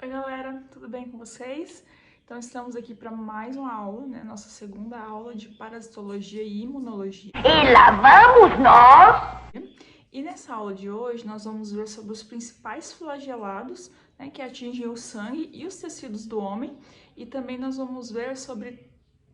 Oi galera, tudo bem com vocês? Então estamos aqui para mais uma aula, né? Nossa segunda aula de parasitologia e imunologia. E lá vamos nós! E nessa aula de hoje nós vamos ver sobre os principais flagelados, né, que atingem o sangue e os tecidos do homem, e também nós vamos ver sobre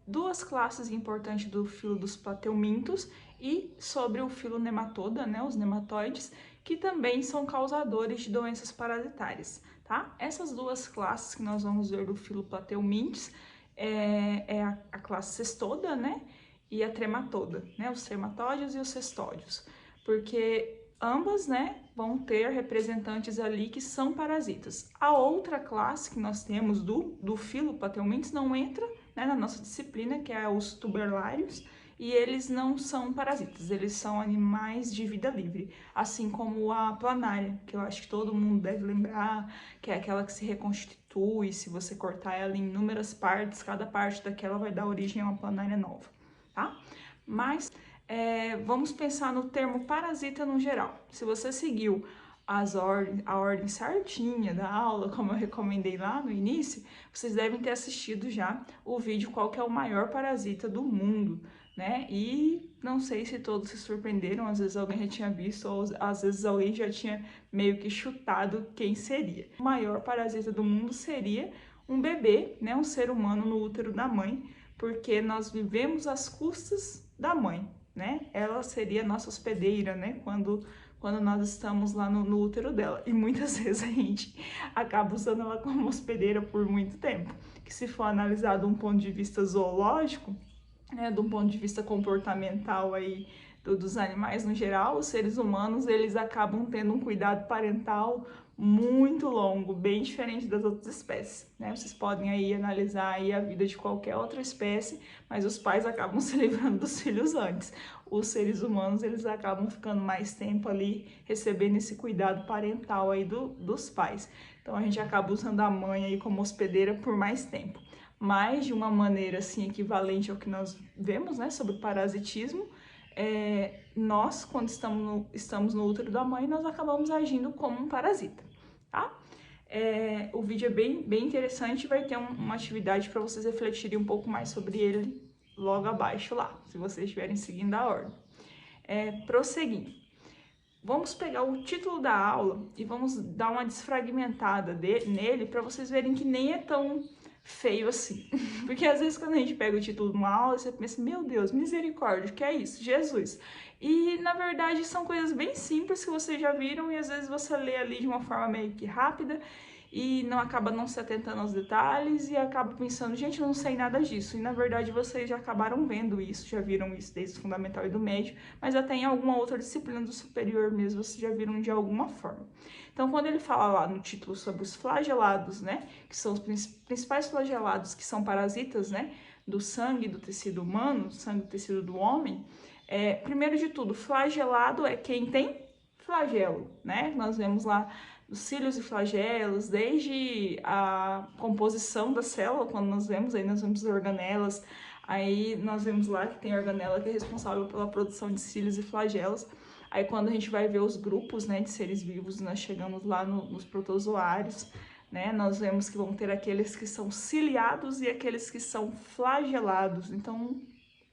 duas classes importantes do filo dos plateumintos e sobre o filo nematoda, né, os nematóides, que também são causadores de doenças parasitárias, tá? Essas duas classes que nós vamos ver do filo plateumintes é a classe cestoda, né, e a trematoda, né, os trematóides e os cestódios, porque ambas, né, vão ter representantes ali que são parasitas. A outra classe que nós temos do filo plateumintes não entra, né, na nossa disciplina, que é os tuberlários, e eles não são parasitas, eles são animais de vida livre, assim como a planária, que eu acho que todo mundo deve lembrar, que é aquela que se reconstitui, se você cortar ela em inúmeras partes, cada parte daquela vai dar origem a uma planária nova, tá? Mas vamos pensar no termo parasita no geral. Se você seguiu a ordem certinha da aula, como eu recomendei lá no início, vocês devem ter assistido já o vídeo qual que é o maior parasita do mundo, né? E não sei se todos se surpreenderam, às vezes alguém já tinha visto, ou às vezes alguém já tinha meio que chutado quem seria. O maior parasita do mundo seria um bebê, né? Um ser humano no útero da mãe, porque nós vivemos às custas da mãe, né? Ela seria nossa hospedeira, né? Quando nós estamos lá no útero dela. E muitas vezes a gente acaba usando ela como hospedeira por muito tempo. Que se for analisado de um ponto de vista zoológico, né, de um ponto de vista comportamental aí dos animais no geral, os seres humanos eles acabam tendo um cuidado parental muito longo, bem diferente das outras espécies, né? Vocês podem aí analisar aí a vida de qualquer outra espécie, mas os pais acabam se livrando dos filhos antes. Os seres humanos eles acabam ficando mais tempo ali recebendo esse cuidado parental aí dos pais. Então a gente acaba usando a mãe aí como hospedeira por mais tempo. Mas de uma maneira assim equivalente ao que nós vemos, né, sobre o parasitismo, nós, quando estamos no útero da mãe, nós acabamos agindo como um parasita, tá? O vídeo é bem interessante, vai ter uma atividade para vocês refletirem um pouco mais sobre ele logo abaixo lá, se vocês estiverem seguindo a ordem. Prosseguindo. Vamos pegar o título da aula e vamos dar uma desfragmentada nele para vocês verem que nem é tão feio assim. Porque às vezes quando a gente pega o título de uma aula, você pensa, meu Deus, misericórdia, o que é isso? Jesus. E na verdade são coisas bem simples que vocês já viram e às vezes você lê ali de uma forma meio que rápida e não acaba não se atentando aos detalhes e acaba pensando, gente, eu não sei nada disso. E na verdade vocês já acabaram vendo isso, já viram isso desde o fundamental e do médio, mas até em alguma outra disciplina do superior mesmo vocês já viram de alguma forma. Então, quando ele fala lá no título sobre os flagelados, né, que são os principais flagelados que são parasitas, né, do sangue do tecido humano, do sangue do tecido do homem, primeiro de tudo, flagelado é quem tem flagelo, né? Nós vemos lá os cílios e flagelos, desde a composição da célula, quando nós vemos as organelas, aí nós vemos lá que tem a organela que é responsável pela produção de cílios e flagelos. Aí quando a gente vai ver os grupos, né, de seres vivos, nós chegamos lá nos protozoários, né, nós vemos que vão ter aqueles que são ciliados e aqueles que são flagelados. Então,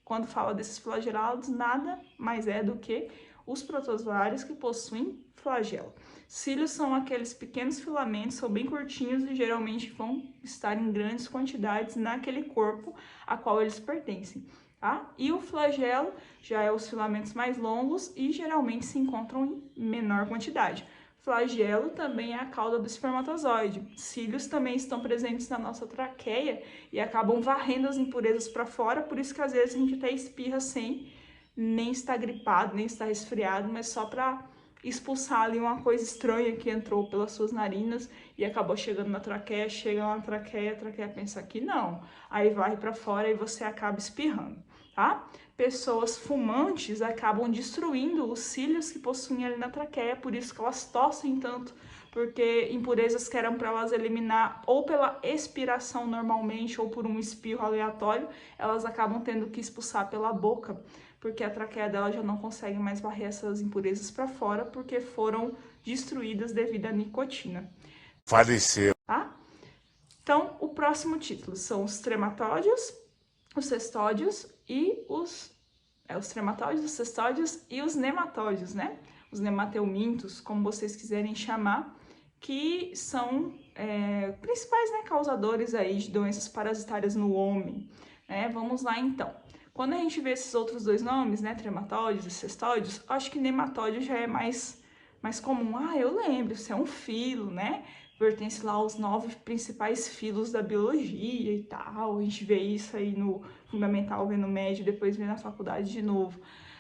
quando fala desses flagelados, nada mais é do que os protozoários que possuem flagelo. Cílios são aqueles pequenos filamentos, são bem curtinhos e geralmente vão estar em grandes quantidades naquele corpo a qual eles pertencem. Tá? E o flagelo já é os filamentos mais longos e geralmente se encontram em menor quantidade. Flagelo também é a cauda do espermatozoide. Cílios também estão presentes na nossa traqueia e acabam varrendo as impurezas para fora, por isso que às vezes a gente até espirra sem nem estar gripado, nem estar resfriado, mas só para expulsar ali uma coisa estranha que entrou pelas suas narinas e acabou chegando na traqueia, chega na traqueia, a traqueia pensa que não, aí vai para fora e você acaba espirrando, tá? Pessoas fumantes acabam destruindo os cílios que possuem ali na traqueia, por isso que elas tossem tanto, porque impurezas que eram para elas eliminar ou pela expiração normalmente ou por um espirro aleatório, elas acabam tendo que expulsar pela boca, porque a traqueia dela já não consegue mais varrer essas impurezas para fora, porque foram destruídas devido à nicotina. Faleceu. Tá? Então, o próximo título são os trematóides, os cestódios e os trematóides, os cestódios e os nematóides, né? Os nemateumintos, como vocês quiserem chamar, que são principais, né, causadores aí de doenças parasitárias no homem, né? Vamos lá, então. Quando a gente vê esses outros dois nomes, né, trematóides e cestódios, acho que nematóide já é mais comum. Ah, eu lembro, isso é um filo, né? Pertence lá aos 9 principais filos da biologia e tal. A gente vê isso aí no fundamental, vê no médio, depois vê na faculdade de novo.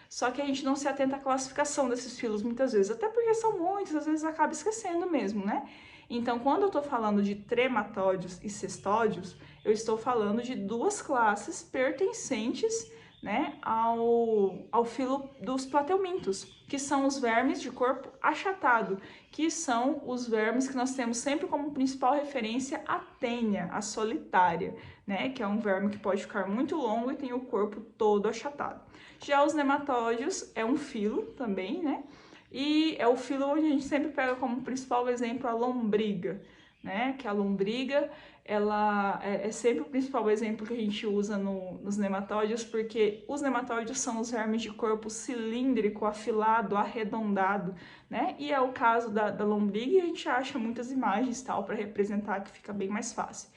Só que a gente não se atenta à classificação desses filos muitas vezes, até porque são muitos, às vezes acaba esquecendo mesmo, né? Então, quando eu tô falando de trematóides e cestódios, eu estou falando de duas classes pertencentes, né, ao filo dos plateumintos, que são os vermes de corpo achatado, que são os vermes que nós temos sempre como principal referência a tênia, a solitária, né, que é um verme que pode ficar muito longo e tem o corpo todo achatado. Já os nematóides é um filo também, né, e é o filo onde a gente sempre pega como principal exemplo a lombriga, né, que a lombriga ela é sempre o principal exemplo que a gente usa nos nematóides, porque os nematóides são os vermes de corpo cilíndrico, afilado, arredondado, né? E é o caso da lombriga e a gente acha muitas imagens tal para representar, que fica bem mais fácil.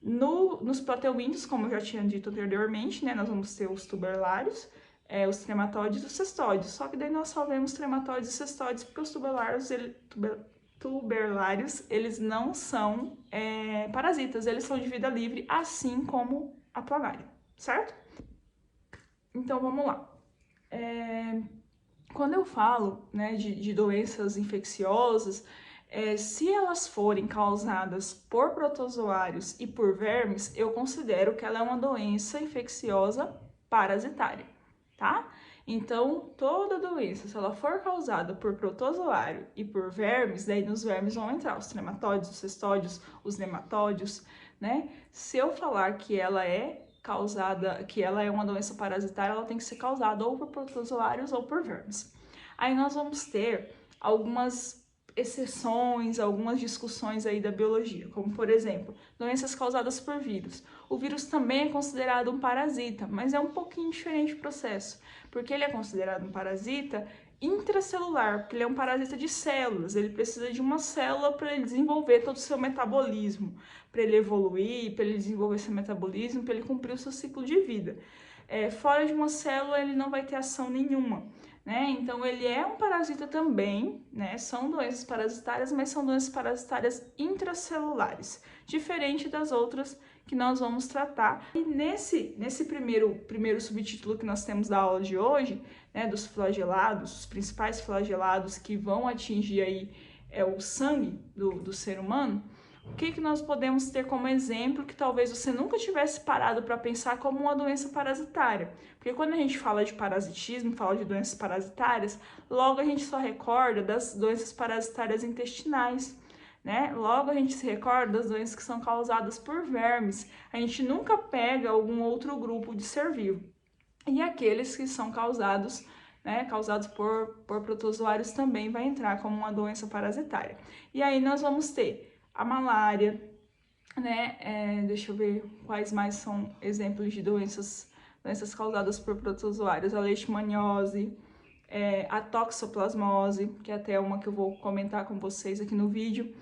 Nos plateumintos, como eu já tinha dito anteriormente, né, nós vamos ter os tuberlários, os trematóides e os cestóides. Só que daí nós só vemos trematóides e cestóides porque os tuberlários, eles não são parasitas, eles são de vida livre, assim como a planária, certo? Então, vamos lá. Quando eu falo, né, de doenças infecciosas, se elas forem causadas por protozoários e por vermes, eu considero que ela é uma doença infecciosa parasitária, tá? Então, toda doença, se ela for causada por protozoário e por vermes, daí nos vermes vão entrar os trematóides, os cestódios, os nematóides, né? Se eu falar que ela é causada, que ela é uma doença parasitária, ela tem que ser causada ou por protozoários ou por vermes. Aí nós vamos ter algumas exceções, algumas discussões aí da biologia, como por exemplo, doenças causadas por vírus. O vírus também é considerado um parasita, mas é um pouquinho diferente o processo, porque ele é considerado um parasita intracelular, porque ele é um parasita de células, ele precisa de uma célula para ele desenvolver todo o seu metabolismo, para ele evoluir, para ele desenvolver seu metabolismo, para ele cumprir o seu ciclo de vida. Fora de uma célula ele não vai ter ação nenhuma, né? Então ele é um parasita também, né? São doenças parasitárias, mas são doenças parasitárias intracelulares, diferente das outras que nós vamos tratar. E nesse primeiro subtítulo que nós temos da aula de hoje, né, dos flagelados, os principais flagelados que vão atingir aí o sangue do ser humano, o que nós podemos ter como exemplo que talvez você nunca tivesse parado para pensar como uma doença parasitária? Porque quando a gente fala de parasitismo, fala de doenças parasitárias, logo a gente só recorda das doenças parasitárias intestinais, né? Logo a gente se recorda das doenças que são causadas por vermes. A gente nunca pega algum outro grupo de ser vivo. E aqueles que são causados, né, causados por protozoários também vai entrar como uma doença parasitária. E aí nós vamos ter a malária, né? Deixa eu ver quais mais são exemplos de doenças causadas por protozoários. A leishmaniose, a toxoplasmose, que é até uma que eu vou comentar com vocês aqui no vídeo.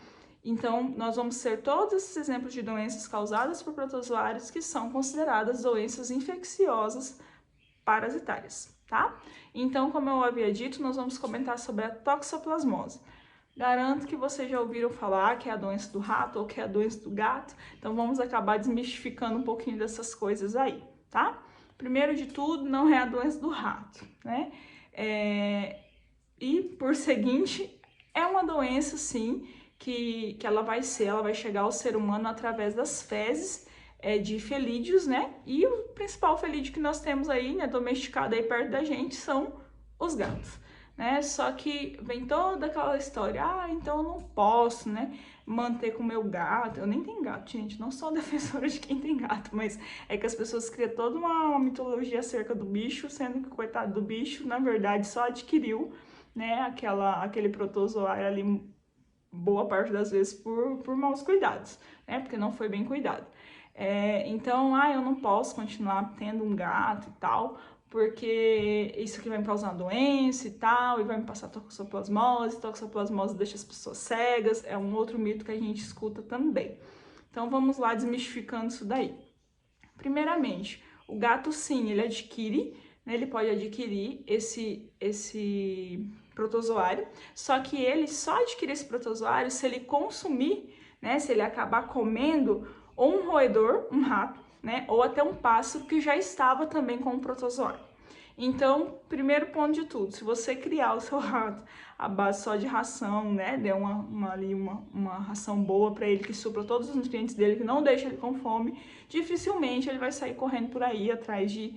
Então, nós vamos ter todos esses exemplos de doenças causadas por protozoários que são consideradas doenças infecciosas parasitárias, tá? Então, como eu havia dito, nós vamos comentar sobre a toxoplasmose. Garanto que vocês já ouviram falar que é a doença do rato ou que é a doença do gato, então vamos acabar desmistificando um pouquinho dessas coisas aí, tá? Primeiro de tudo, não é a doença do rato, né? E, por seguinte, é uma doença, sim, que ela vai chegar ao ser humano através das fezes de felídeos, né? E o principal felídeo que nós temos aí, né, domesticado aí perto da gente, são os gatos, né? Só que vem toda aquela história, então eu não posso, né, manter com o meu gato. Eu nem tenho gato, gente, não sou defensora de quem tem gato, mas é que as pessoas criam toda uma mitologia acerca do bicho, sendo que o coitado do bicho, na verdade, só adquiriu, né, aquele protozoário ali boa parte das vezes por maus cuidados, né? Porque não foi bem cuidado. Então, eu não posso continuar tendo um gato e tal, porque isso aqui vai me causar uma doença e tal, e vai me passar toxoplasmose deixa as pessoas cegas, é um outro mito que a gente escuta também. Então, vamos lá desmistificando isso daí. Primeiramente, o gato sim, ele adquire, né, ele pode adquirir esse protozoário, só que ele só adquire esse protozoário se ele consumir, né, se ele acabar comendo ou um roedor, um rato, né, ou até um pássaro que já estava também com o protozoário. Então, primeiro ponto de tudo, se você criar o seu rato à base só de ração, né, der uma ração boa para ele que supra todos os nutrientes dele, que não deixa ele com fome, dificilmente ele vai sair correndo por aí atrás de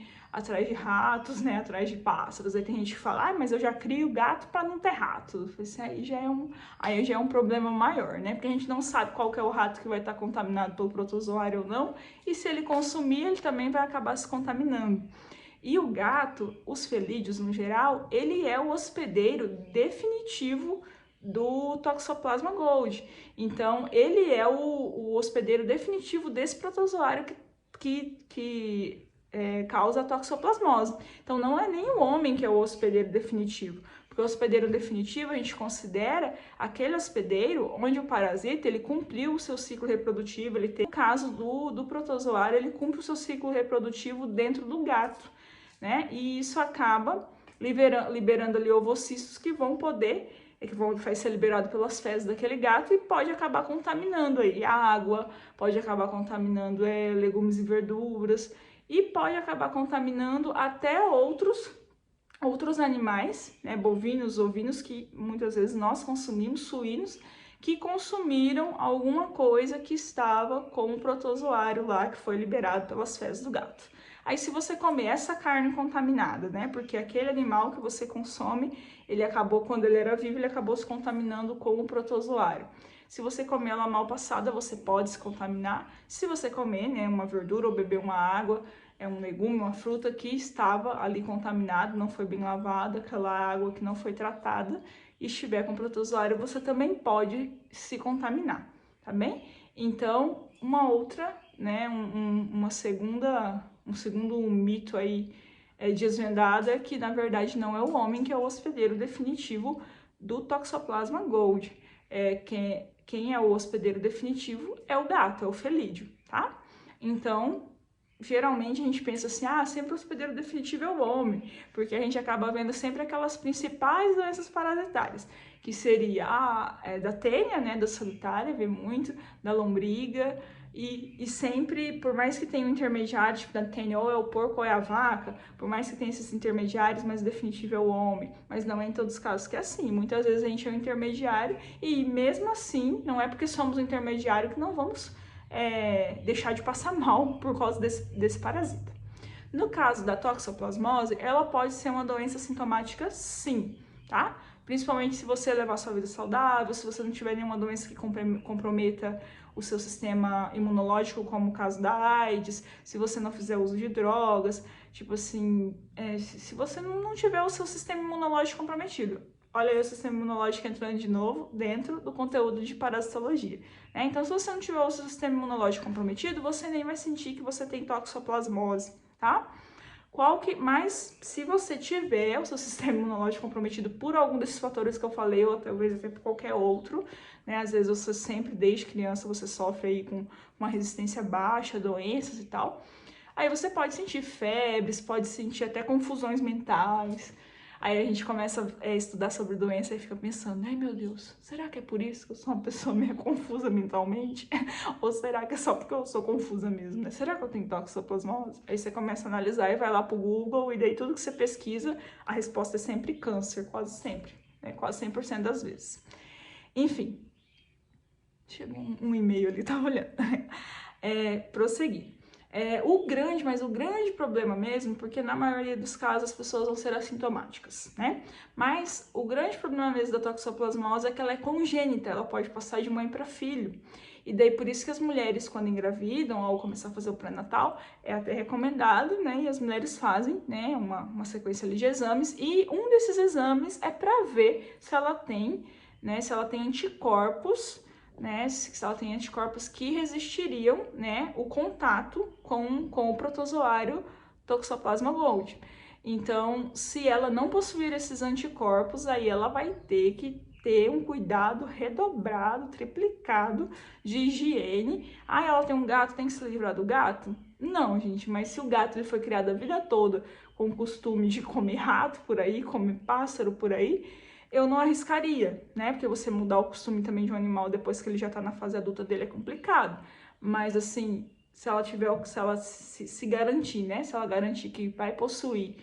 ratos, né, atrás de pássaros. Aí tem gente que fala, mas eu já crio gato para não ter rato. Isso aí já é um problema maior, né, porque a gente não sabe qual que é o rato que vai estar contaminado pelo protozoário ou não, e se ele consumir, ele também vai acabar se contaminando. E o gato, os felídeos no geral, ele é o hospedeiro definitivo do Toxoplasma gold. Então, ele é o hospedeiro definitivo desse protozoário que causa a toxoplasmose. Então, não é nem o homem que é o hospedeiro definitivo, porque o hospedeiro definitivo a gente considera aquele hospedeiro onde o parasita ele cumpriu o seu ciclo reprodutivo, ele tem, no caso do protozoário, ele cumpre o seu ciclo reprodutivo dentro do gato, né? E isso acaba liberando ali ovocistos que vai ser liberado pelas fezes daquele gato e pode acabar contaminando aí a água, pode acabar contaminando legumes e verduras e pode acabar contaminando até outros animais, né, bovinos, ovinos, que muitas vezes nós consumimos, suínos, que consumiram alguma coisa que estava com o protozoário lá, que foi liberado pelas fezes do gato. Aí se você comer essa carne contaminada, né, porque aquele animal que você consome, quando ele era vivo, ele acabou se contaminando com o protozoário. Se você comer ela mal passada, você pode se contaminar. Se você comer, né, uma verdura ou beber uma água, um legume, uma fruta que estava ali contaminado, não foi bem lavada, aquela água que não foi tratada e estiver com protozoário, você também pode se contaminar, tá bem? Então, uma outra, né, um segundo mito aí desvendado é que, na verdade, não é o homem que é o hospedeiro definitivo do Toxoplasma gold. Quem é o hospedeiro definitivo é o gato, é o felídeo, tá? Então, geralmente a gente pensa assim, sempre o hospedeiro definitivo é o homem, porque a gente acaba vendo sempre aquelas principais doenças parasitárias, que seria da tênia, né, da solitária, vê muito, da lombriga, e sempre, por mais que tenha um intermediário, tipo da tênia ou é o porco ou é a vaca, por mais que tenha esses intermediários, mas o definitivo é o homem, mas não é em todos os casos que é assim, muitas vezes a gente é um intermediário, e mesmo assim, não é porque somos um intermediário que não vamos deixar de passar mal por causa desse parasita. No caso da toxoplasmose, ela pode ser uma doença sintomática sim, tá? Principalmente se você levar sua vida saudável, se você não tiver nenhuma doença que comprometa o seu sistema imunológico, como o caso da AIDS, se você não fizer uso de drogas, tipo assim, se você não tiver o seu sistema imunológico comprometido. Olha aí o sistema imunológico entrando de novo dentro do conteúdo de parasitologia. Então, se você não tiver o seu sistema imunológico comprometido, você nem vai sentir que você tem toxoplasmose, tá? Mas se você tiver o seu sistema imunológico comprometido por algum desses fatores que eu falei, ou talvez até por qualquer outro, né? Às vezes você sempre, desde criança, você sofre aí com uma resistência baixa, doenças e tal. Aí você pode sentir febres, pode sentir até confusões mentais. Aí a gente começa a estudar sobre doença e fica pensando, ai meu Deus, será que é por isso que eu sou uma pessoa meio confusa mentalmente? Ou será que é só porque eu sou confusa mesmo, né? Será que eu tenho toxoplasmose? Aí você começa a analisar e vai lá pro Google e daí tudo que você pesquisa, a resposta é sempre câncer, quase sempre, né? Quase 100% das vezes. Enfim, chegou um e-mail ali, tava olhando. Prosseguir. O grande problema mesmo, porque na maioria dos casos as pessoas vão ser assintomáticas, né? Mas o grande problema mesmo da toxoplasmose é que ela é congênita, ela pode passar de mãe para filho. E daí por isso que as mulheres, quando engravidam ou começar a fazer o pré-natal, é até recomendado, né? E as mulheres fazem, né, uma sequência ali de exames, e um desses exames é para ver se ela tem, né, se ela tem anticorpos, né, se ela tem anticorpos que resistiriam, né, o contato com o protozoário Toxoplasma gondii. Então, se ela não possuir esses anticorpos, aí ela vai ter que ter um cuidado redobrado, triplicado de higiene. Ah, ela tem um gato, tem que se livrar do gato? Não, gente, mas se o gato ele foi criado a vida toda com o costume de comer rato por aí, comer pássaro por aí, eu não arriscaria, né? Porque você mudar o costume também de um animal depois que ele já tá na fase adulta dele é complicado. Mas assim, se ela se garantir, né? Se ela garantir que vai possuir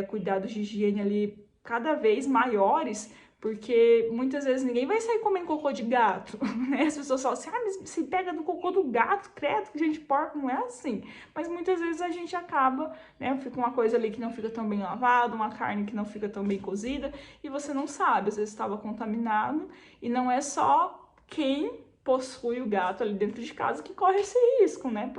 cuidados de higiene ali cada vez maiores, porque muitas vezes ninguém vai sair comendo cocô de gato, né? As pessoas falam assim, mas se pega do cocô do gato, credo, que gente, porco, não é assim. Mas muitas vezes a gente acaba, né? Fica uma coisa ali que não fica tão bem lavada, uma carne que não fica tão bem cozida, e você não sabe, às vezes estava contaminado, e não é só quem possui o gato ali dentro de casa que corre esse risco, né?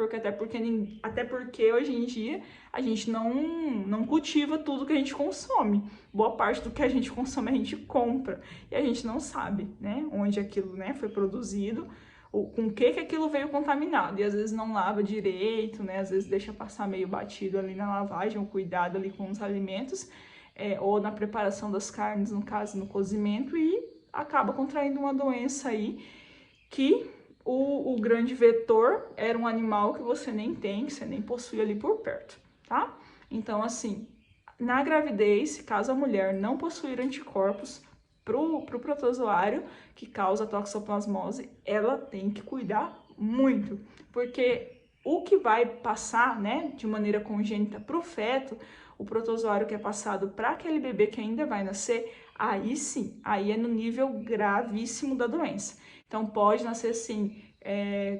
Até porque hoje em dia a gente não cultiva tudo que a gente consome. Boa parte do que a gente consome a gente compra e a gente não sabe, né? Onde aquilo, né, foi produzido, ou com que aquilo veio contaminado, e às vezes não lava direito, né? Às vezes deixa passar meio batido ali na lavagem, o cuidado ali com os alimentos, ou na preparação das carnes, no caso, no cozimento, e acaba contraindo uma doença aí que o grande vetor era um animal que você nem tem, que você nem possui ali por perto, tá? Então, assim, na gravidez, caso a mulher não possuir anticorpos pro protozoário que causa toxoplasmose, ela tem que cuidar muito, porque o que vai passar, né, de maneira congênita pro feto, o protozoário que é passado para aquele bebê que ainda vai nascer, aí sim, aí é no nível gravíssimo da doença. Então, pode nascer, sim,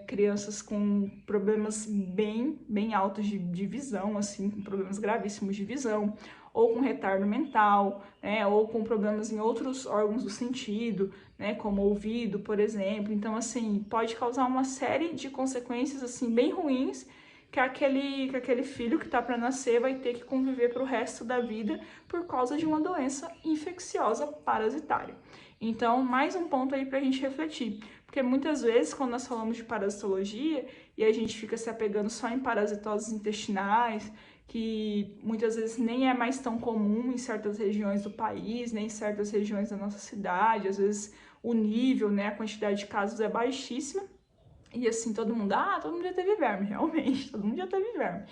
crianças com problemas bem altos de visão, assim, com problemas gravíssimos de visão, ou com retardo mental, né, ou com problemas em outros órgãos do sentido, né, como ouvido, por exemplo. Então, assim, pode causar uma série de consequências, assim, bem ruins, que aquele filho que está para nascer vai ter que conviver para o resto da vida por causa de uma doença infecciosa parasitária. Então, mais um ponto aí para a gente refletir, porque muitas vezes quando nós falamos de parasitologia e a gente fica se apegando só em parasitoses intestinais, que muitas vezes nem é mais tão comum em certas regiões do país, nem em certas regiões da nossa cidade, às vezes o nível, né, a quantidade de casos é baixíssima, e assim, todo mundo já teve verme, realmente, todo mundo já teve verme.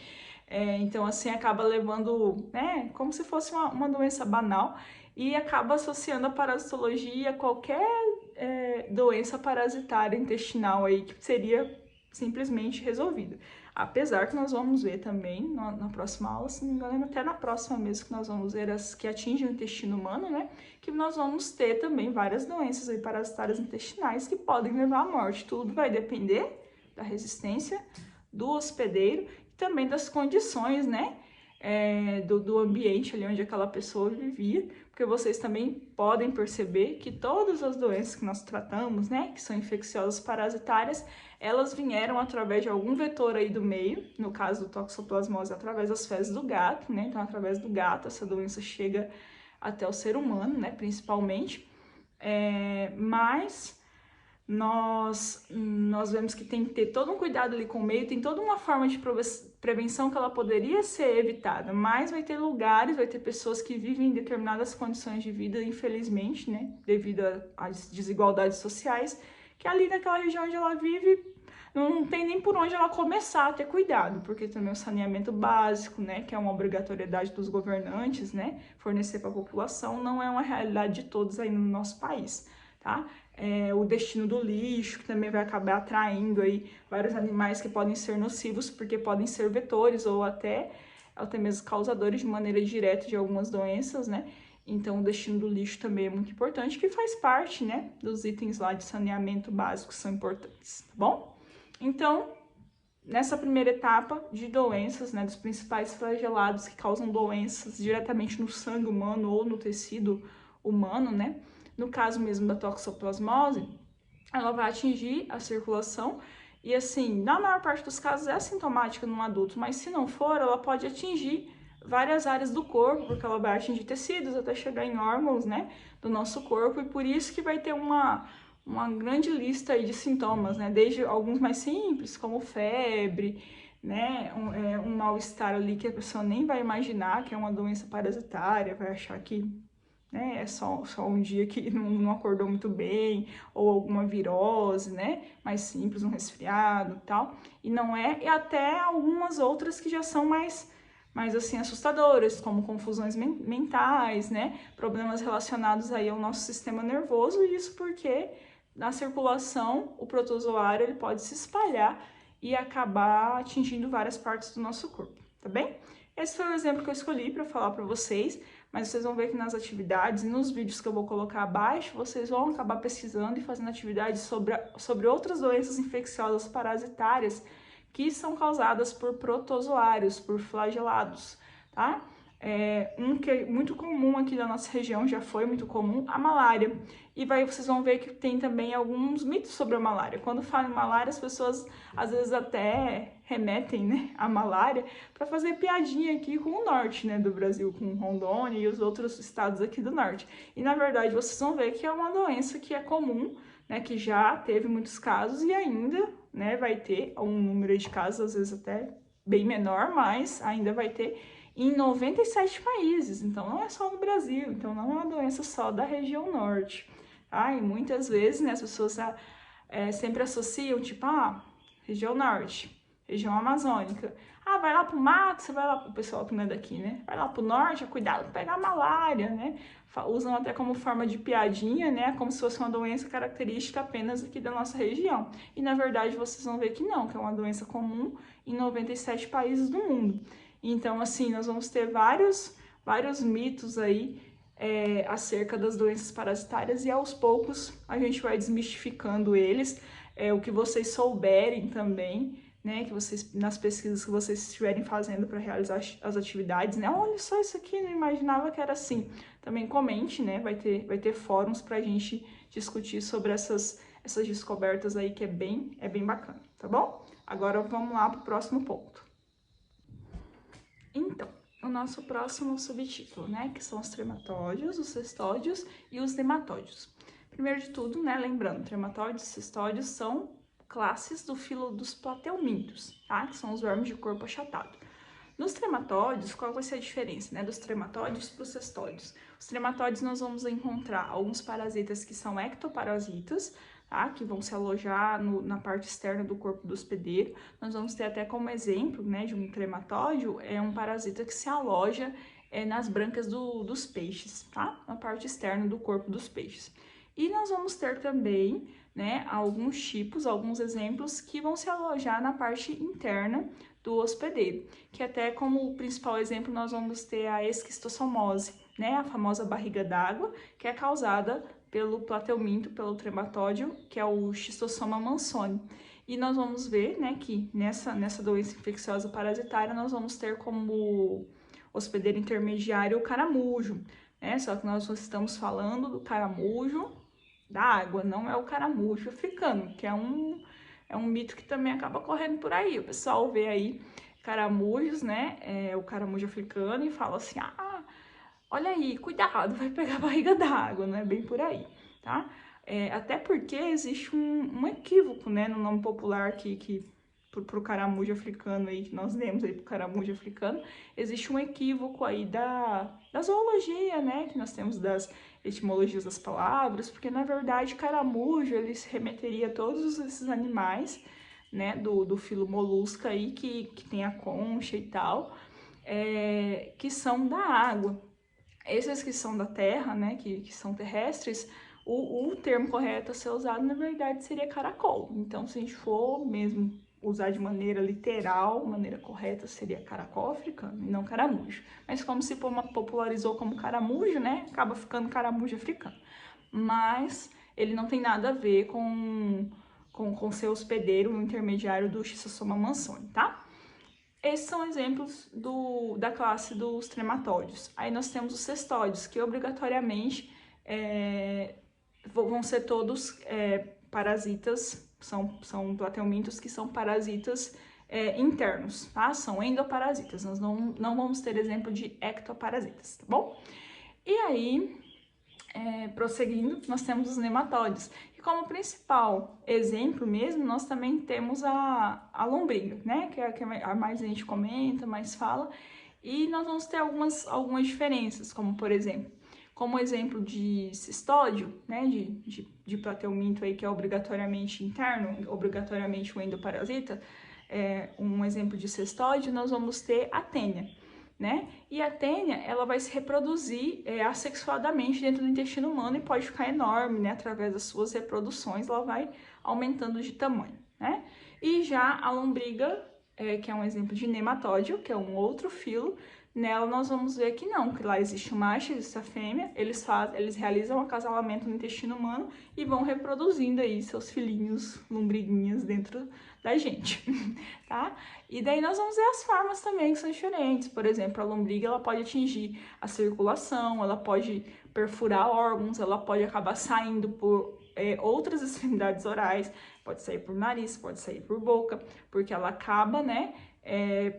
Então, assim, acaba levando, né, como se fosse uma doença banal e acaba associando a parasitologia a qualquer doença parasitária intestinal aí que seria simplesmente resolvida. Apesar que nós vamos ver também na próxima aula, se não me engano, até na próxima mesmo, que nós vamos ver as que atingem o intestino humano, né? Que nós vamos ter também várias doenças aí parasitárias intestinais que podem levar à morte. Tudo vai depender da resistência do hospedeiro e também das condições, né? Do ambiente ali onde aquela pessoa vivia, porque vocês também podem perceber que todas as doenças que nós tratamos, né, que são infecciosas parasitárias, elas vieram através de algum vetor aí do meio, no caso do toxoplasmose, através das fezes do gato, né, então através do gato essa doença chega até o ser humano, né, principalmente, mas nós vemos que tem que ter todo um cuidado ali com o meio, tem toda uma forma de prevenção que ela poderia ser evitada, mas vai ter lugares, vai ter pessoas que vivem em determinadas condições de vida, infelizmente, né, devido às desigualdades sociais, que ali naquela região onde ela vive, não tem nem por onde ela começar a ter cuidado, porque também o saneamento básico, né, que é uma obrigatoriedade dos governantes, né, fornecer para a população, não é uma realidade de todos aí no nosso país, tá? O destino do lixo, que também vai acabar atraindo aí vários animais que podem ser nocivos, porque podem ser vetores ou até mesmo causadores de maneira direta de algumas doenças, né? Então, o destino do lixo também é muito importante, que faz parte, né, dos itens lá de saneamento básico que são importantes, tá bom? Então, nessa primeira etapa de doenças, né, dos principais flagelados que causam doenças diretamente no sangue humano ou no tecido humano, né? No caso mesmo da toxoplasmose, ela vai atingir a circulação e, assim, na maior parte dos casos é assintomática no adulto, mas se não for, ela pode atingir várias áreas do corpo, porque ela vai atingir tecidos até chegar em órgãos, né, do nosso corpo, e por isso que vai ter uma grande lista aí de sintomas, né, desde alguns mais simples, como febre, né, um mal-estar ali que a pessoa nem vai imaginar que é uma doença parasitária, vai achar que, né, é só um dia que não acordou muito bem, ou alguma virose, né, mais simples, um resfriado e tal, e não é, e até algumas outras que já são mais assim, assustadoras, como confusões mentais, né, problemas relacionados aí ao nosso sistema nervoso, e isso porque na circulação o protozoário ele pode se espalhar e acabar atingindo várias partes do nosso corpo, tá bem? Esse foi o exemplo que eu escolhi para falar para vocês, mas vocês vão ver que nas atividades e nos vídeos que eu vou colocar abaixo, vocês vão acabar pesquisando e fazendo atividades sobre outras doenças infecciosas parasitárias que são causadas por protozoários, por flagelados, tá? Um que é muito comum aqui na nossa região, já foi muito comum, a malária. E vocês vão ver que tem também alguns mitos sobre a malária. Quando falam em malária, as pessoas às vezes até remetem, né, a malária para fazer piadinha aqui com o norte, né, do Brasil, com Rondônia e os outros estados aqui do norte. E na verdade vocês vão ver que é uma doença que é comum, né, que já teve muitos casos e ainda, né, vai ter um número de casos, às vezes até bem menor, mas ainda vai ter em 97 países, então não é só no Brasil, então não é uma doença só da região norte, tá? E muitas vezes, né, as pessoas sempre associam, tipo, região norte, região amazônica, vai lá pro mato, você vai lá pro pessoal que não é daqui, né? Vai lá pro norte, cuidado pra pegar malária, né? Usam até como forma de piadinha, né? Como se fosse uma doença característica apenas aqui da nossa região. E na verdade vocês vão ver que não, que é uma doença comum em 97 países do mundo. Então, assim, nós vamos ter vários mitos aí acerca das doenças parasitárias e aos poucos a gente vai desmistificando eles. O que vocês souberem também, né, que vocês, nas pesquisas que vocês estiverem fazendo para realizar as atividades, né, olha só isso aqui, não imaginava que era assim. Também comente, né, vai ter fóruns para a gente discutir sobre essas descobertas aí que é bem bacana, tá bom? Agora vamos lá para o próximo ponto. Então, o nosso próximo subtítulo, né, que são os trematóides, os cestódios e os nematóides. Primeiro de tudo, né, lembrando, trematóides e cestódios são classes do filo dos plateumintos, tá, que são os vermes de corpo achatado. Nos trematóides, qual vai ser a diferença, né, dos trematóides para os cestódios? Os trematóides nós vamos encontrar alguns parasitas que são ectoparasitas, tá? Que vão se alojar na parte externa do corpo do hospedeiro. Nós vamos ter até como exemplo, né, de um trematóide, um parasita que se aloja nas brancas dos peixes, tá? Na parte externa do corpo dos peixes. E nós vamos ter também, né, alguns tipos, alguns exemplos que vão se alojar na parte interna do hospedeiro, que até como principal exemplo nós vamos ter a esquistossomose, né, a famosa barriga d'água, que é causada pelo plateuminto, pelo trematóide, que é o Schistossoma mansoni. E nós vamos ver, né, que nessa doença infecciosa parasitária nós vamos ter como hospedeiro intermediário o caramujo, né? Só que nós estamos falando do caramujo da água, não é o caramujo africano, que é um mito que também acaba correndo por aí. O pessoal vê aí caramujos, né, o caramujo africano e fala assim, olha aí, cuidado, vai pegar a barriga d'água, não é bem por aí, tá? Até porque existe um equívoco, né, no nome popular que pro caramujo africano aí, que nós demos aí pro caramujo africano, existe um equívoco aí da zoologia, né, que nós temos das etimologias das palavras, porque na verdade caramujo, ele se remeteria a todos esses animais, né, do filo molusca aí, que tem a concha e tal, que são da água. Esses que são da terra, né, que são terrestres, o termo correto a ser usado, na verdade, seria caracol. Então, se a gente for mesmo usar de maneira literal, maneira correta, seria caracol africano e não caramujo. Mas como se popularizou como caramujo, né, acaba ficando caramujo africano. Mas ele não tem nada a ver com ser hospedeiro, o intermediário do Schistossoma mansoni, tá? Esses são exemplos da classe dos trematóides. Aí nós temos os cestóides, que obrigatoriamente vão ser todos parasitas, são plateumintos que são parasitas internos, tá? São endoparasitas, nós não vamos ter exemplo de ectoparasitas, tá bom? E aí, prosseguindo, nós temos os nematóides. E como principal exemplo mesmo, nós também temos a lombriga, né? Que é a que mais a gente comenta, mais fala. E nós vamos ter algumas diferenças, como por exemplo, como exemplo de cistódio, né? De plateuminto aí que é obrigatoriamente interno, obrigatoriamente o endoparasita. Um exemplo de cestóide, nós vamos ter a tênia, né? E a tênia, ela vai se reproduzir assexuadamente dentro do intestino humano e pode ficar enorme, né? Através das suas reproduções, ela vai aumentando de tamanho, né? E já a lombriga, que é um exemplo de nematódio, que é um outro filo, nela nós vamos ver que não, que lá existe o macho, existe a fêmea, eles realizam um acasalamento no intestino humano e vão reproduzindo aí seus filhinhos, lombriguinhas dentro da gente, tá? E daí nós vamos ver as formas também que são diferentes. Por exemplo, a lombriga, ela pode atingir a circulação, ela pode perfurar órgãos, ela pode acabar saindo por outras extremidades orais, pode sair por nariz, pode sair por boca, porque ela acaba, né,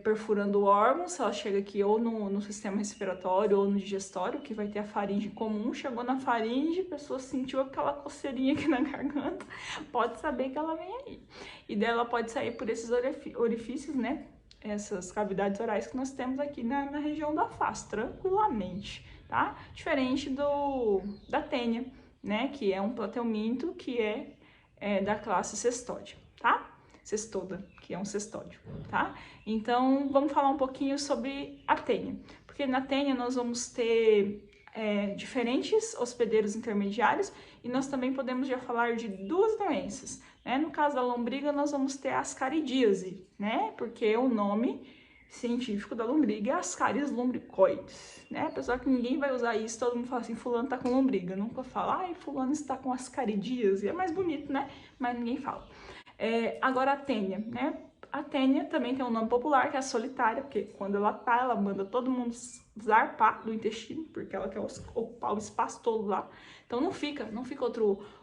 perfurando órgãos. Ela chega aqui ou no sistema respiratório ou no digestório, que vai ter a faringe comum. Chegou na faringe, a pessoa sentiu aquela coceirinha aqui na garganta, pode saber que ela vem aí. E dela pode sair por esses orifícios, né, essas cavidades orais que nós temos aqui na região da face, tranquilamente, tá? Diferente da tênia, né, que é um plateuminto que é da classe cestódia, tá? Cestoda, que é um cestódio, tá? Então, vamos falar um pouquinho sobre a tênia, porque na tênia nós vamos ter diferentes hospedeiros intermediários e nós também podemos já falar de duas doenças, né? No caso da lombriga, nós vamos ter a ascaridíase, né? Porque o nome científico da lombriga é Ascaris lumbricoides, né? Apesar que ninguém vai usar isso, todo mundo fala assim, fulano tá com lombriga, nunca fala, ai, fulano está com ascaridíase, é mais bonito, né? Mas ninguém fala. Agora a tênia, né? A tênia também tem um nome popular, que é a solitária, porque quando ela tá, ela manda todo mundo zarpar do intestino, porque ela quer ocupar o espaço todo lá. Então não fica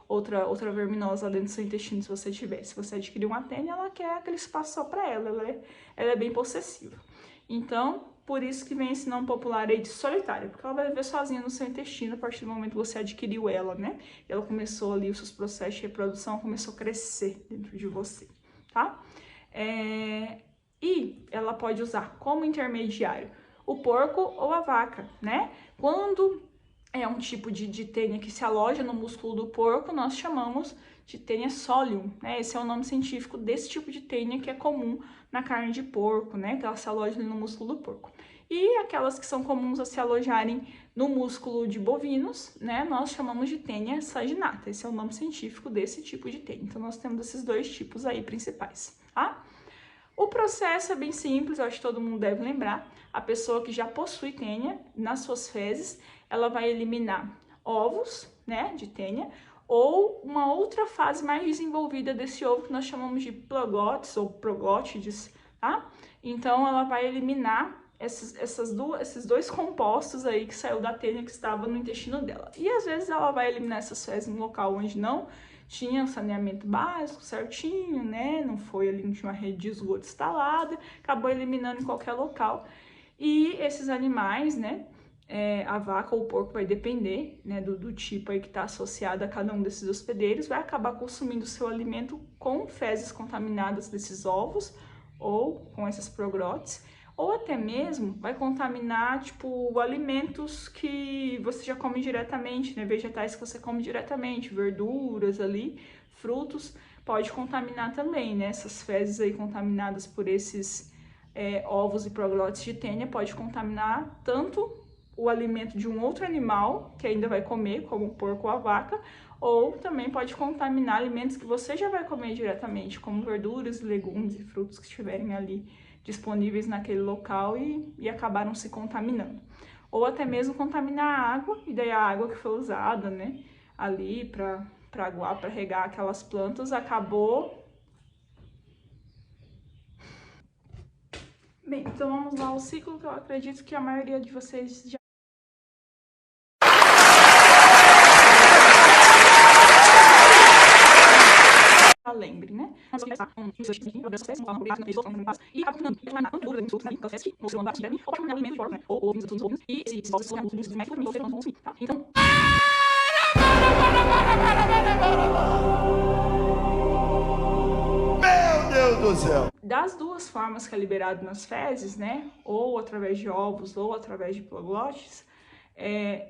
outra verminosa dentro do seu intestino se você tiver. Se você adquirir uma tênia, ela quer aquele espaço só para ela, ela é bem possessiva. Então, por isso que vem esse nome popular aí de solitária, porque ela vai viver sozinha no seu intestino a partir do momento que você adquiriu ela, né? E ela começou ali, os seus processos de reprodução começou a crescer dentro de você, tá? E ela pode usar como intermediário o porco ou a vaca, né? Quando é um tipo de tênia que se aloja no músculo do porco, nós chamamos de tênia solium, né? Esse é o nome científico desse tipo de tênia que é comum na carne de porco, né? Que ela se aloja no músculo do porco. E aquelas que são comuns a se alojarem no músculo de bovinos, né? Nós chamamos de tênia saginata. Esse é o nome científico desse tipo de tênia. Então, nós temos esses dois tipos aí principais, tá? O processo é bem simples, eu acho que todo mundo deve lembrar. A pessoa que já possui tênia, nas suas fezes, ela vai eliminar ovos, né, de tênia, ou uma outra fase mais desenvolvida desse ovo que nós chamamos de plagótides ou progótides, tá? Então, ela vai eliminar esses dois compostos aí que saiu da tênia que estava no intestino dela. E às vezes ela vai eliminar essas fezes em um local onde não tinha saneamento básico certinho, né? Não foi ali, não tinha uma rede de esgoto instalada, acabou eliminando em qualquer local. E esses animais, né? A vaca ou o porco vai depender, né, do tipo aí que está associado a cada um desses hospedeiros, vai acabar consumindo o seu alimento com fezes contaminadas desses ovos ou com esses progrotes, ou até mesmo vai contaminar, tipo, alimentos que você já come diretamente, né, vegetais que você come diretamente, verduras ali, frutos, pode contaminar também, né, essas fezes aí contaminadas por esses ovos e progrotes de tênia, pode contaminar tanto o alimento de um outro animal que ainda vai comer, como o porco ou a vaca, ou também pode contaminar alimentos que você já vai comer diretamente, como verduras, legumes e frutos que estiverem ali disponíveis naquele local e acabaram se contaminando. Ou até mesmo contaminar a água, e daí a água que foi usada, né, ali para aguar, para regar aquelas plantas, acabou. Bem, então vamos lá ao ciclo que eu acredito que a maioria de vocês já lembre, né? E acaba tanto dúvida nos outros, né? Que o ser humano deve ou um alimento de porco, né? Ou os outros, e esses ovos são muito mais que você não consumir, tá? Então, Meu Deus do céu! das duas formas que é liberado nas fezes, né? Ou através de ovos ou através de ploglotes,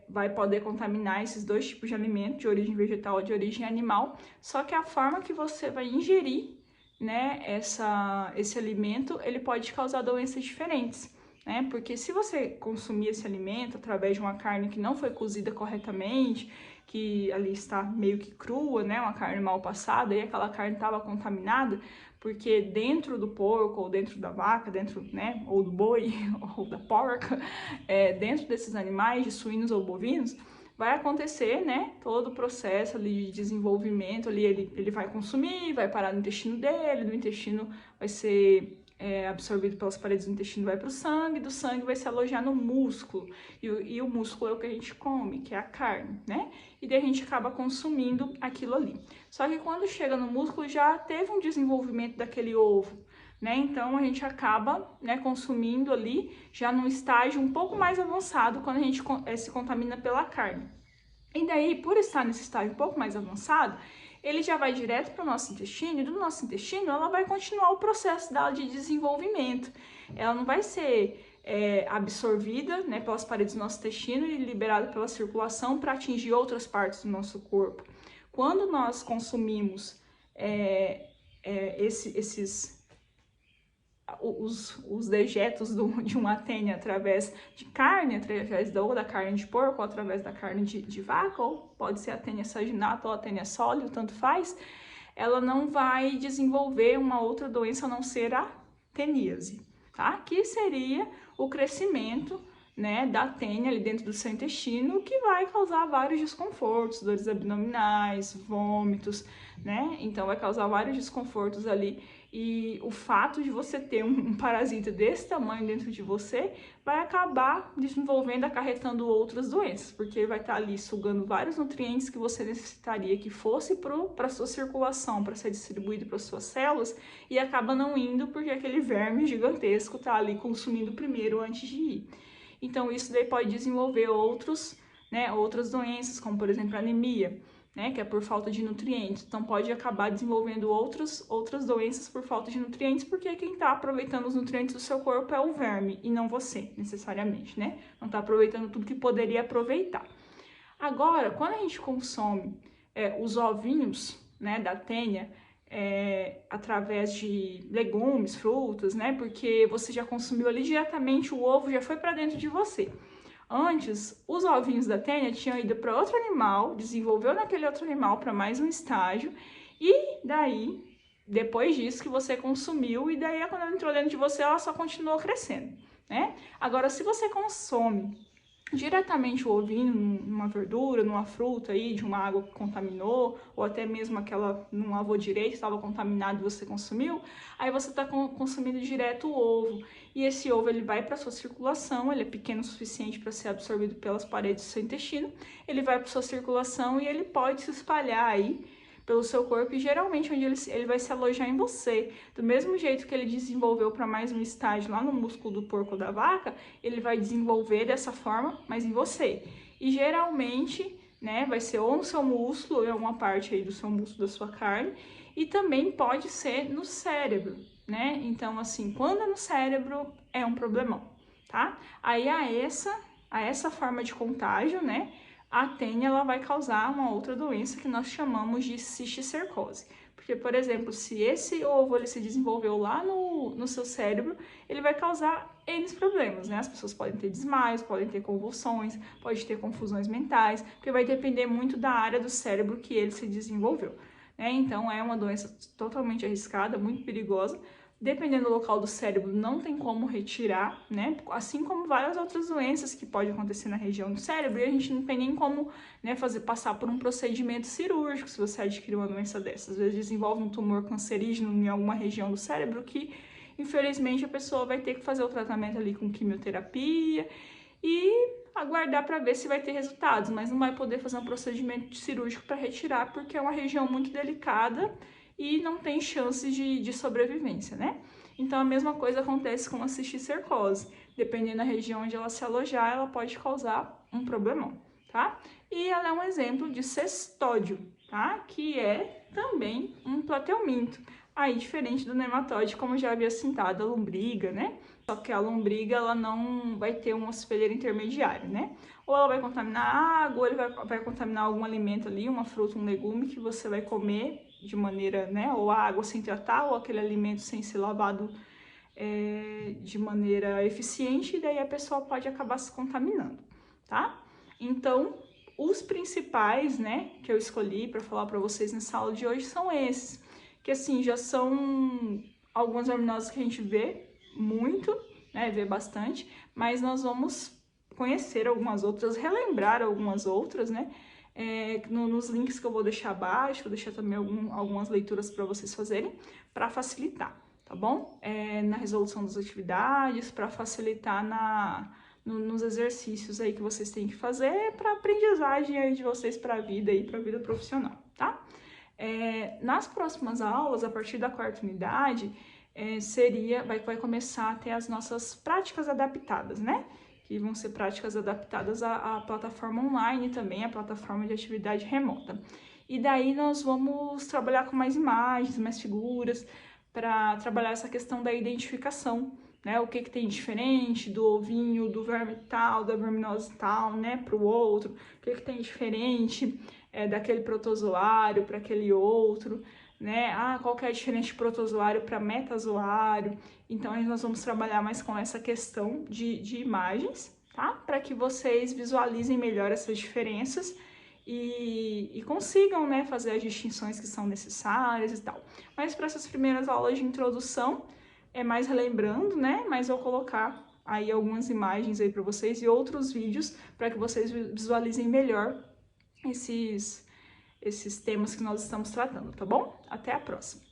vai poder contaminar esses dois tipos de alimento, de origem vegetal ou de origem animal, só que a forma que você vai ingerir, né, esse alimento, ele pode causar doenças diferentes, né, porque se você consumir esse alimento através de uma carne que não foi cozida corretamente, que ali está meio que crua, né, uma carne mal passada, e aquela carne estava contaminada, porque dentro do porco, ou dentro da vaca, dentro, né, ou do boi, ou da porca, dentro desses animais, de suínos ou bovinos, vai acontecer, né, todo o processo ali de desenvolvimento, ali ele vai consumir, vai parar no intestino dele, do intestino vai ser absorvido pelas paredes do intestino, vai para o sangue, do sangue vai se alojar no músculo, e o músculo é o que a gente come, que é a carne, né, e daí a gente acaba consumindo aquilo ali. Só que quando chega no músculo já teve um desenvolvimento daquele ovo, né, então a gente acaba, né, consumindo ali já num estágio um pouco mais avançado quando a gente se contamina pela carne. E daí, por estar nesse estágio um pouco mais avançado, ele já vai direto para o nosso intestino, e do nosso intestino ela vai continuar o processo dela de desenvolvimento. Ela não vai ser absorvida, né, pelas paredes do nosso intestino e liberada pela circulação para atingir outras partes do nosso corpo. Quando nós consumimos os dejetos de uma tênia através de carne, através ou da carne de porco, ou através da carne de vaca, ou pode ser a tênia saginata ou a tênia sólida, tanto faz, ela não vai desenvolver uma outra doença a não ser a teníase, tá? Que seria o crescimento, né, da tênia ali dentro do seu intestino, que vai causar vários desconfortos, dores abdominais, vômitos, né? Então vai causar vários desconfortos ali. E o fato de você ter um parasita desse tamanho dentro de você vai acabar desenvolvendo, acarretando outras doenças, porque ele vai estar ali sugando vários nutrientes que você necessitaria que fosse para a sua circulação, para ser distribuído para as suas células, e acaba não indo porque aquele verme gigantesco está ali consumindo primeiro antes de ir. Então isso daí pode desenvolver outras doenças, como por exemplo a anemia, né, que é por falta de nutrientes. Então pode acabar desenvolvendo outras doenças por falta de nutrientes, porque quem está aproveitando os nutrientes do seu corpo é o verme e não você, necessariamente, né? Não está aproveitando tudo que poderia aproveitar. Agora, quando a gente consome os ovinhos, né, da tênia, através de legumes, frutas, né, porque você já consumiu ali diretamente, o ovo já foi para dentro de você. Antes, os ovinhos da tênia tinham ido para outro animal, desenvolveu naquele outro animal para mais um estágio, e daí, depois disso que você consumiu, e daí quando ela entrou dentro de você, ela só continuou crescendo, né? Agora, se você consome diretamente o ovinho numa verdura, numa fruta aí, de uma água que contaminou, ou até mesmo aquela não lavou direito, estava contaminado e você consumiu, aí você está consumindo direto o ovo. E esse ovo ele vai para sua circulação, ele é pequeno o suficiente para ser absorvido pelas paredes do seu intestino, ele vai para sua circulação e ele pode se espalhar aí pelo seu corpo, e geralmente onde ele vai se alojar em você. Do mesmo jeito que ele desenvolveu para mais um estágio lá no músculo do porco ou da vaca, ele vai desenvolver dessa forma, mas em você. E geralmente, né, vai ser ou no seu músculo, ou em alguma parte aí do seu músculo, da sua carne, e também pode ser no cérebro, né? Então, assim, quando é no cérebro, é um problemão, tá? Aí a essa forma de contágio, né, a tênia ela vai causar uma outra doença que nós chamamos de cisticercose. Porque, por exemplo, se esse ovo ele se desenvolveu lá no seu cérebro, ele vai causar N problemas, né? As pessoas podem ter desmaios, podem ter convulsões, pode ter confusões mentais, porque vai depender muito da área do cérebro que ele se desenvolveu, né? Então, é uma doença totalmente arriscada, muito perigosa. Dependendo do local do cérebro, não tem como retirar, né? Assim como várias outras doenças que podem acontecer na região do cérebro, e a gente não tem nem como, né, passar por um procedimento cirúrgico se você adquirir uma doença dessas. Às vezes desenvolve um tumor cancerígeno em alguma região do cérebro que, infelizmente, a pessoa vai ter que fazer o tratamento ali com quimioterapia e aguardar para ver se vai ter resultados, mas não vai poder fazer um procedimento cirúrgico para retirar, porque é uma região muito delicada e não tem chance de sobrevivência, né? Então a mesma coisa acontece com a cisticercose. Dependendo da região onde ela se alojar, ela pode causar um problemão, tá? E ela é um exemplo de cestódio, tá? Que é também um plateuminto. Aí, diferente do nematóide, como eu já havia citado, a lombriga, né? Só que a lombriga, ela não vai ter um hospedeiro intermediário, né? Ou ela vai contaminar a água, ou ele vai contaminar algum alimento ali, uma fruta, um legume que você vai comer de maneira, né? Ou a água sem tratar, ou aquele alimento sem ser lavado de maneira eficiente, e daí a pessoa pode acabar se contaminando, tá? Então, os principais, né, que eu escolhi para falar para vocês nessa aula de hoje são esses, que assim, já são algumas verminoses que a gente vê muito, né, vê bastante, mas nós vamos conhecer algumas outras, relembrar algumas outras, né, nos links que eu vou deixar abaixo, vou deixar também algumas leituras para vocês fazerem, para facilitar, tá bom? Na resolução das atividades, para facilitar nos exercícios aí que vocês têm que fazer para a aprendizagem aí de vocês para a vida e para a vida profissional, tá? Nas próximas aulas, a partir da 4ª unidade, vai começar a ter as nossas práticas adaptadas, né? Que vão ser práticas adaptadas à plataforma online também, a plataforma de atividade remota. E daí nós vamos trabalhar com mais imagens, mais figuras, para trabalhar essa questão da identificação, né? O que tem diferente do ovinho, do verme tal, da verminose tal, né? Para o outro, o que tem diferente daquele protozoário para aquele outro, né? Qual que é a diferença de protozoário para metazoário? Então, nós vamos trabalhar mais com essa questão de imagens, tá? Para que vocês visualizem melhor essas diferenças e consigam, né, fazer as distinções que são necessárias e tal. Mas para essas primeiras aulas de introdução, mais relembrando, né? Mas eu vou colocar aí algumas imagens aí para vocês e outros vídeos para que vocês visualizem melhor esses temas que nós estamos tratando, tá bom? Até a próxima!